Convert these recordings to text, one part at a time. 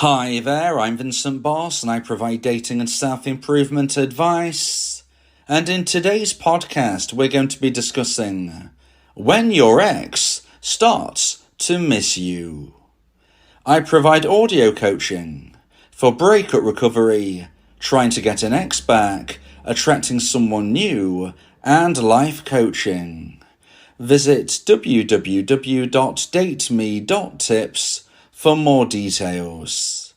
Hi there, I'm Vincent Boss and I provide dating and self-improvement advice. And in today's podcast, we're going to be discussing when your ex starts to miss you. I provide audio coaching for breakup recovery, trying to get an ex back, attracting someone new, and life coaching. Visit www.dateme.tips for more details.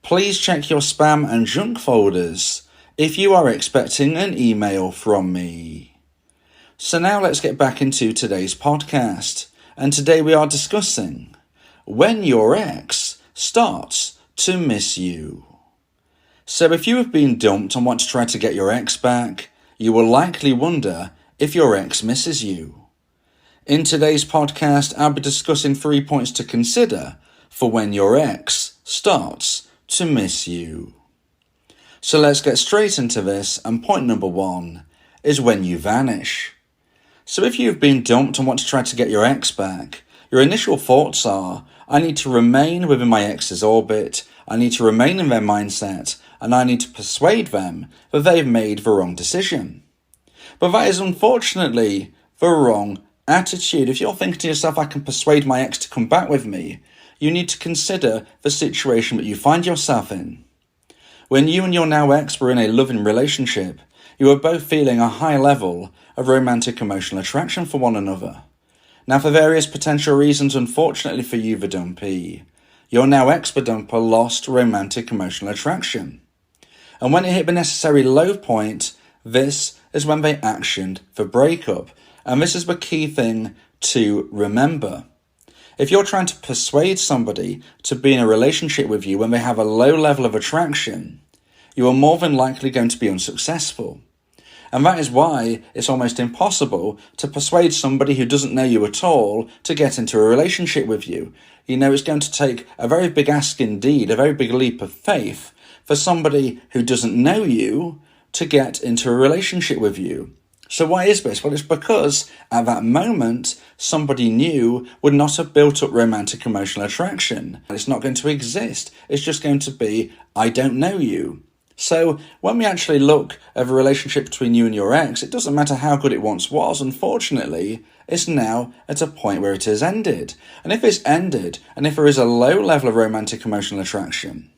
Please check your spam and junk folders if you are expecting an email from me. So now let's get back into today's podcast, and today we are discussing when your ex starts to miss you. So if you have been dumped and want to try to get your ex back, you will likely wonder if your ex misses you. In today's podcast, I'll be discussing 3 points to consider for when your ex starts to miss you. So let's get straight into this, and point number 1 is when you vanish. So if you've been dumped and want to try to get your ex back, your initial thoughts are, I need to remain within my ex's orbit, I need to remain in their mindset, and I need to persuade them that they've made the wrong decision. But that is unfortunately the wrong attitude. If you're thinking to yourself, I can persuade my ex to come back with me, you need to consider the situation that you find yourself in. When you and your now ex were in a loving relationship, you were both feeling a high level of romantic emotional attraction for one another. Now, for various potential reasons, unfortunately for you, the dumpee, your now ex, the dumper, lost romantic emotional attraction. And when it hit the necessary low point, this is when they actioned the breakup. And this is the key thing to remember. If you're trying to persuade somebody to be in a relationship with you when they have a low level of attraction, you are more than likely going to be unsuccessful. And that is why it's almost impossible to persuade somebody who doesn't know you at all to get into a relationship with you. You know, it's going to take a very big ask indeed, a very big leap of faith for somebody who doesn't know you to get into a relationship with you. So why is this? Well, it's because at that moment, somebody new would not have built up romantic emotional attraction. It's not going to exist. It's just going to be, I don't know you. So when we actually look at a relationship between you and your ex, it doesn't matter how good it once was. Unfortunately, it's now at a point where it has ended. And if it's ended, and if there is a low level of romantic emotional attraction,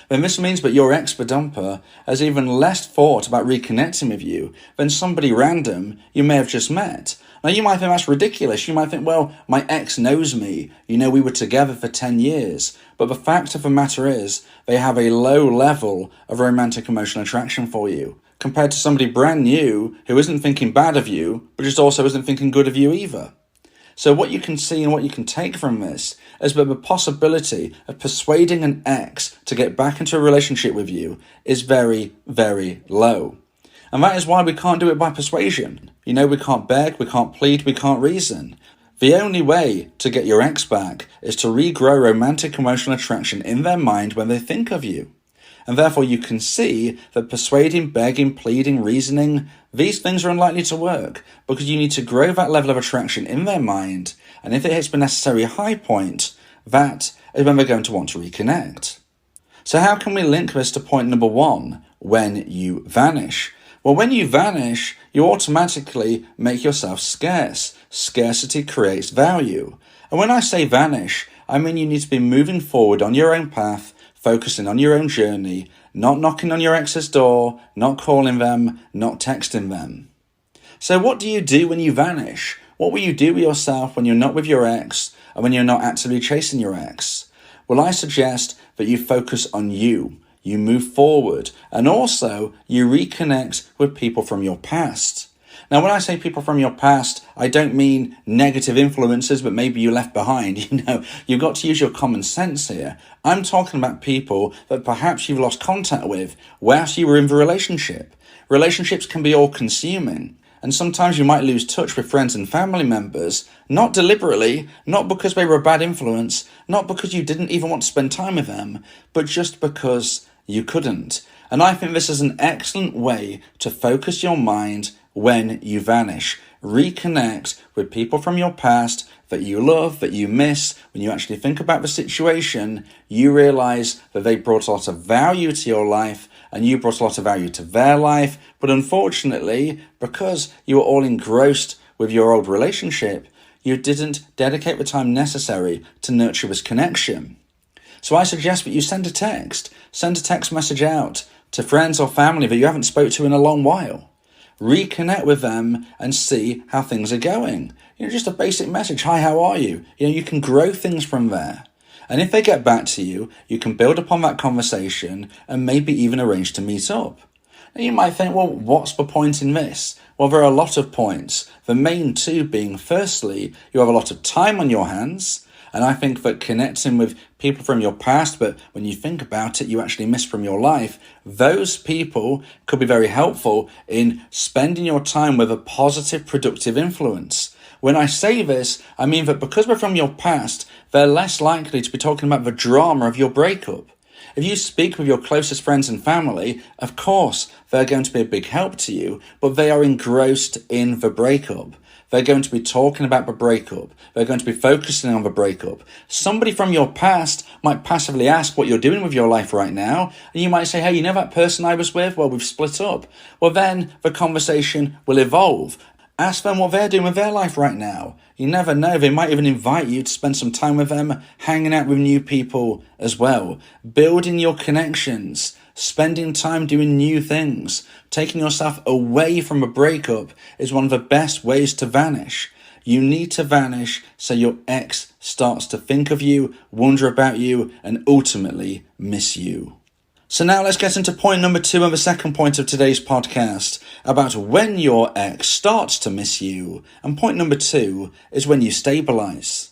then this means that your ex, the dumper, has even less thought about reconnecting with you than somebody random you may have just met. Now, you might think that's ridiculous. You might think, well, my ex knows me. You know, we were together for 10 years. But the fact of the matter is, they have a low level of romantic emotional attraction for you, compared to somebody brand new who isn't thinking bad of you, but just also isn't thinking good of you either. So what you can see and what you can take from this is that the possibility of persuading an ex to get back into a relationship with you is very, very low. And that is why we can't do it by persuasion. You know, we can't beg, we can't plead, we can't reason. The only way to get your ex back is to regrow romantic emotional attraction in their mind when they think of you. And therefore you can see that persuading, begging, pleading, reasoning, these things are unlikely to work because you need to grow that level of attraction in their mind. And if it hits the necessary high point, that is when they're going to want to reconnect. So how can we link this to point number 1, when you vanish? Well, when you vanish, you automatically make yourself scarce. Scarcity creates value. And when I say vanish, I mean you need to be moving forward on your own path, focusing on your own journey, not knocking on your ex's door, not calling them, not texting them. So what do you do when you vanish? What will you do with yourself when you're not with your ex and when you're not actively chasing your ex? Well, I suggest that you focus on you. You move forward, and also you reconnect with people from your past. Now, when I say people from your past, I don't mean negative influences that maybe you left behind. You know, you've got to use your common sense here. I'm talking about people that perhaps you've lost contact with whilst you were in the relationship. Relationships can be all-consuming, and sometimes you might lose touch with friends and family members, not deliberately, not because they were a bad influence, not because you didn't even want to spend time with them, but just because you couldn't. And I think this is an excellent way to focus your mind, when you vanish. Reconnect with people from your past that you love, that you miss. When you actually think about the situation, you realize that they brought a lot of value to your life and you brought a lot of value to their life. But unfortunately, because you were all engrossed with your old relationship, you didn't dedicate the time necessary to nurture this connection. So I suggest that you send a text message out to friends or family that you haven't spoke to in a long while. Reconnect with them and see how things are going. Just a basic message. Hi, how are you? You can grow things from there. And if they get back to you, you can build upon that conversation and maybe even arrange to meet up. Now you might think, well, what's the point in this? Well, there are a lot of points. The main two being, firstly, you have a lot of time on your hands. And I think that connecting with people from your past, but when you think about it, you actually miss from your life, those people could be very helpful in spending your time with a positive, productive influence. When I say this, I mean that because we're from your past, they're less likely to be talking about the drama of your breakup. If you speak with your closest friends and family, of course, they're going to be a big help to you, but they are engrossed in the breakup. They're going to be talking about the breakup. They're going to be focusing on the breakup. Somebody from your past might passively ask what you're doing with your life right now. And you might say, hey, you know that person I was with? Well, we've split up. Well, then the conversation will evolve. Ask them what they're doing with their life right now. You never know. They might even invite you to spend some time with them, hanging out with new people as well. Building your connections. Spending time doing new things, taking yourself away from a breakup is one of the best ways to vanish. You need to vanish so your ex starts to think of you, wonder about you, and ultimately miss you. So now let's get into point number 2 and the second point of today's podcast about when your ex starts to miss you. And point number 2 is when you stabilize.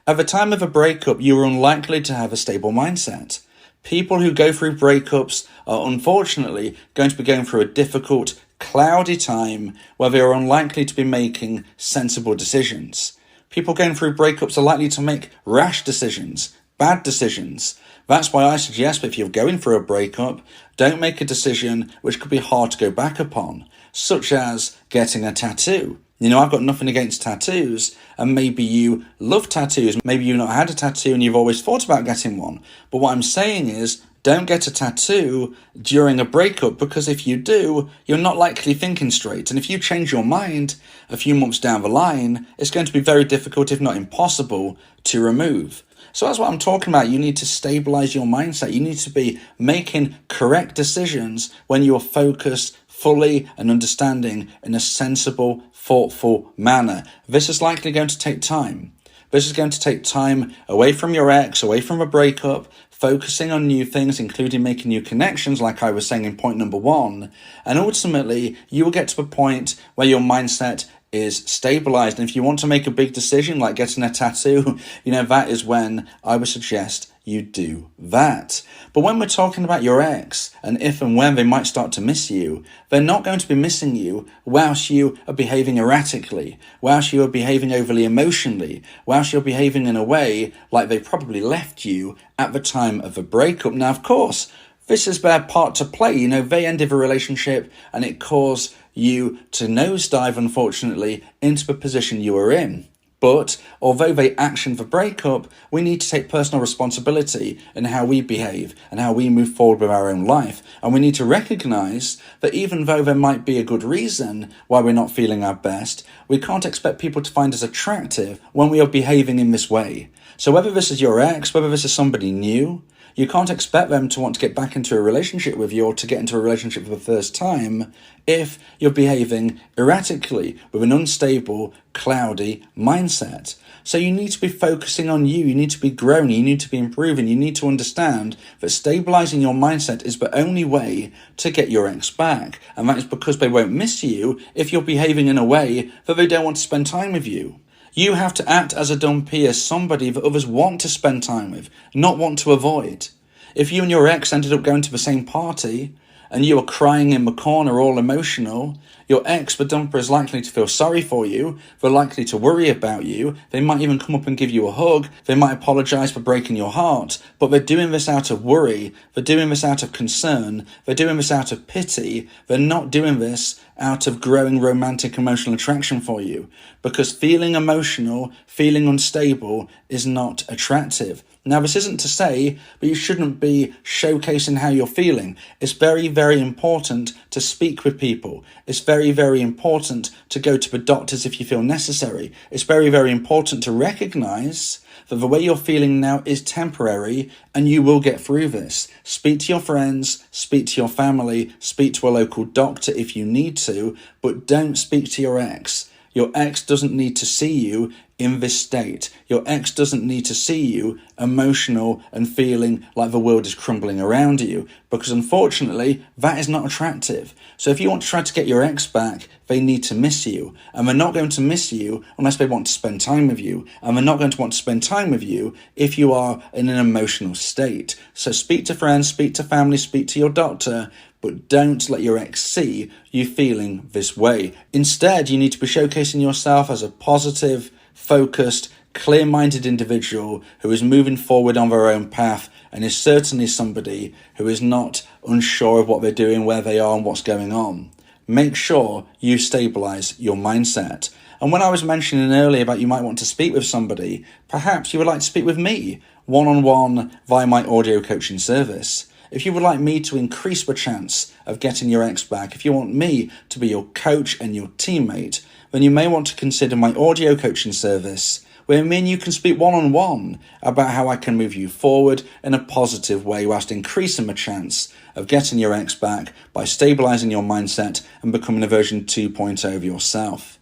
At the time of a breakup, you are unlikely to have a stable mindset. People who go through breakups are unfortunately going to be going through a difficult, cloudy time where they are unlikely to be making sensible decisions. People going through breakups are likely to make rash decisions, bad decisions. That's why I suggest that if you're going through a breakup, don't make a decision which could be hard to go back upon, such as getting a tattoo. I've got nothing against tattoos, and maybe you love tattoos. Maybe you've not had a tattoo and you've always thought about getting one. But what I'm saying is, don't get a tattoo during a breakup, because if you do, you're not likely thinking straight. And if you change your mind a few months down the line, it's going to be very difficult, if not impossible, to remove. So that's what I'm talking about. You need to stabilize your mindset. You need to be making correct decisions when you're focused fully and understanding in a sensible, thoughtful manner. This is likely going to take time. This is going to take time away from your ex, away from a breakup, focusing on new things, including making new connections, like I was saying in point number 1. And ultimately, you will get to a point where your mindset is stabilized. And if you want to make a big decision, like getting a tattoo, that is when I would suggest you do that. But when we're talking about your ex and if and when they might start to miss you, they're not going to be missing you whilst you are behaving erratically, whilst you are behaving overly emotionally, whilst you're behaving in a way like they probably left you at the time of the breakup. Now, of course, this is their part to play. They ended the relationship and it caused you to nosedive, unfortunately, into the position you were in. But although they actioned the breakup, we need to take personal responsibility in how we behave and how we move forward with our own life. And we need to recognize that even though there might be a good reason why we're not feeling our best, we can't expect people to find us attractive when we are behaving in this way. So whether this is your ex, whether this is somebody new, you can't expect them to want to get back into a relationship with you or to get into a relationship for the first time if you're behaving erratically with an unstable, cloudy mindset. So you need to be focusing on you. You need to be growing. You need to be improving. You need to understand that stabilizing your mindset is the only way to get your ex back. And that is because they won't miss you if you're behaving in a way that they don't want to spend time with you. You have to act as a dumpee, as somebody that others want to spend time with, not want to avoid. If you and your ex ended up going to the same party and you are crying in the corner all emotional, your ex, the dumper, is likely to feel sorry for you. They're likely to worry about you. They might even come up and give you a hug. They might apologise for breaking your heart. But they're doing this out of worry. They're doing this out of concern. They're doing this out of pity. They're not doing this out of growing romantic emotional attraction for you. Because feeling emotional, feeling unstable is not attractive. Now, this isn't to say that you shouldn't be showcasing how you're feeling. It's very, very important to speak with people. It's very, very important to go to the doctors if you feel necessary. It's very, very important to recognise that the way you're feeling now is temporary and you will get through this. Speak to your friends, speak to your family, speak to a local doctor if you need to, but don't speak to your ex. Your ex doesn't need to see you in this state. Your ex doesn't need to see you emotional and feeling like the world is crumbling around you, because unfortunately that is not attractive. So if you want to try to get your ex back, they need to miss you, and they're not going to miss you unless they want to spend time with you, and they're not going to want to spend time with you if you are in an emotional state. So speak to friends, speak to family, speak to your doctor, but don't let your ex see you feeling this way. Instead, you need to be showcasing yourself as a positive, focused, clear-minded individual who is moving forward on their own path and is certainly somebody who is not unsure of what they're doing, where they are and what's going on. Make sure you stabilise your mindset. And when I was mentioning earlier about you might want to speak with somebody, perhaps you would like to speak with me one-on-one via my audio coaching service. If you would like me to increase the chance of getting your ex back, if you want me to be your coach and your teammate, then you may want to consider my audio coaching service, where me and you can speak one-on-one about how I can move you forward in a positive way whilst increasing the chance of getting your ex back by stabilising your mindset and becoming a version 2.0 of yourself.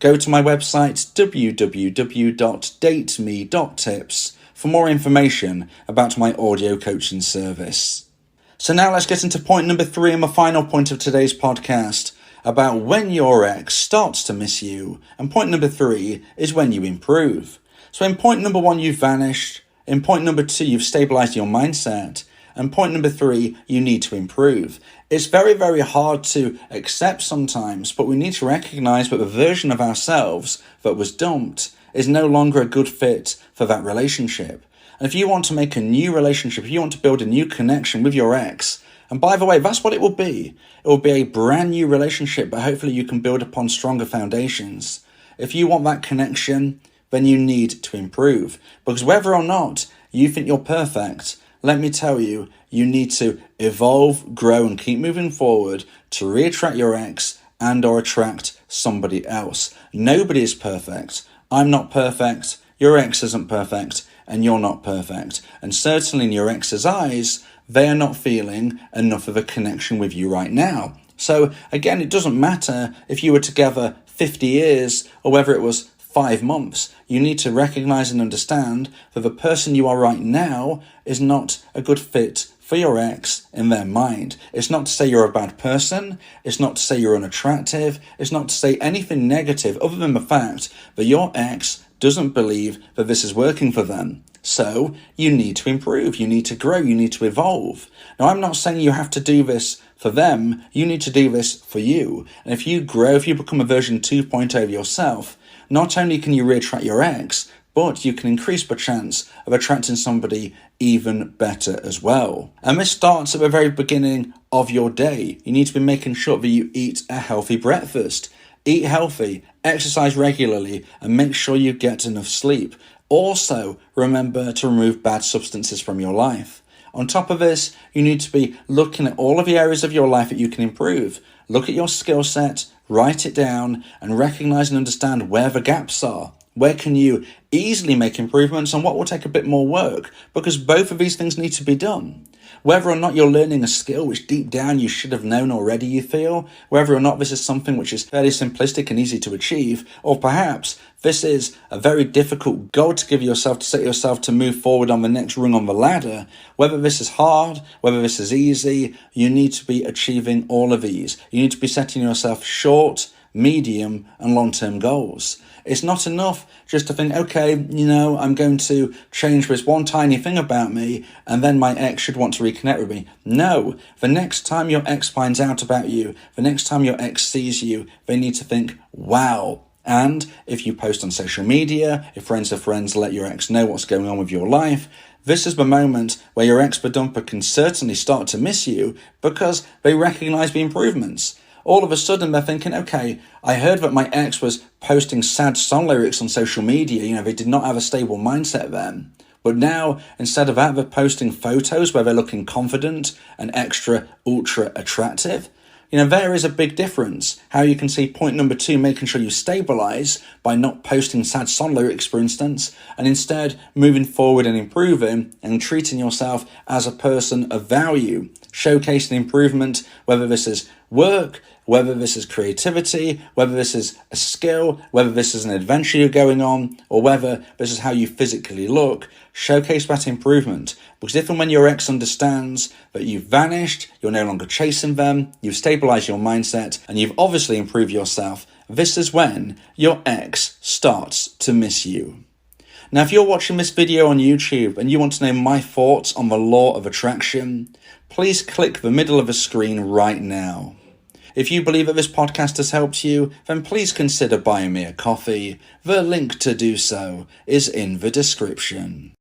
Go to my website www.dateme.tips for more information about my audio coaching service. So now let's get into point number 3 and the final point of today's podcast about when your ex starts to miss you. And point number 3 is when you improve. So in point number 1, you've vanished. In point number 2, you've stabilised your mindset. And point number 3, you need to improve. It's very, very hard to accept sometimes, but we need to recognise that the version of ourselves that was dumped is no longer a good fit for that relationship. And if you want to make a new relationship, if you want to build a new connection with your ex, and by the way, that's what it will be. It will be a brand new relationship, but hopefully you can build upon stronger foundations. If you want that connection, then you need to improve. Because whether or not you think you're perfect, let me tell you, you need to evolve, grow, and keep moving forward to re-attract your ex and or attract somebody else. Nobody is perfect. I'm not perfect. Your ex isn't perfect. And you're not perfect. And certainly in your ex's eyes, they are not feeling enough of a connection with you right now. So again, it doesn't matter if you were together 50 years or whether it was 5 months. You need to recognise and understand that the person you are right now is not a good fit for your ex in their mind. It's not to say you're a bad person. It's not to say you're unattractive. It's not to say anything negative other than the fact that your ex doesn't believe that this is working for them. So you need to improve, you need to grow, you need to evolve. Now, I'm not saying you have to do this for them, you need to do this for you. And if you grow, if you become a version 2.0 of yourself, not only can you re-attract your ex, but you can increase the chance of attracting somebody even better as well. And this starts at the very beginning of your day. You need to be making sure that you eat a healthy breakfast. Eat healthy, exercise regularly, and make sure you get enough sleep. Also, remember to remove bad substances from your life. On top of this, you need to be looking at all of the areas of your life that you can improve. Look at your skill set, write it down, and recognize and understand where the gaps are. Where can you easily make improvements and what will take a bit more work? Because both of these things need to be done. Whether or not you're learning a skill which deep down you should have known already, you feel, whether or not this is something which is fairly simplistic and easy to achieve, or perhaps this is a very difficult goal to give yourself, to set yourself to move forward on the next rung on the ladder, whether this is hard, whether this is easy, you need to be achieving all of these. You need to be setting yourself short, medium, and long-term goals. It's not enough just to think, okay, I'm going to change this one tiny thing about me and then my ex should want to reconnect with me. No, the next time your ex finds out about you, the next time your ex sees you, they need to think, wow. And if you post on social media, if friends of friends let your ex know what's going on with your life, this is the moment where your ex-dumper can certainly start to miss you because they recognize the improvements. All of a sudden, they're thinking, okay, I heard that my ex was posting sad song lyrics on social media. They did not have a stable mindset then. But now, instead of that, they're posting photos where they're looking confident and extra, ultra attractive. There is a big difference. How you can see point number 2, making sure you stabilize by not posting sad song lyrics, for instance, and instead moving forward and improving and treating yourself as a person of value, showcasing improvement, whether this is work, whether this is creativity, whether this is a skill, whether this is an adventure you're going on, or whether this is how you physically look. Showcase that improvement, because if and when your ex understands that you've vanished, you're no longer chasing them, you've stabilized your mindset, and you've obviously improved yourself, this is when your ex starts to miss you. Now, if you're watching this video on YouTube and you want to know my thoughts on the law of attraction, please click the middle of the screen right now. If you believe that this podcast has helped you, then please consider buying me a coffee. The link to do so is in the description.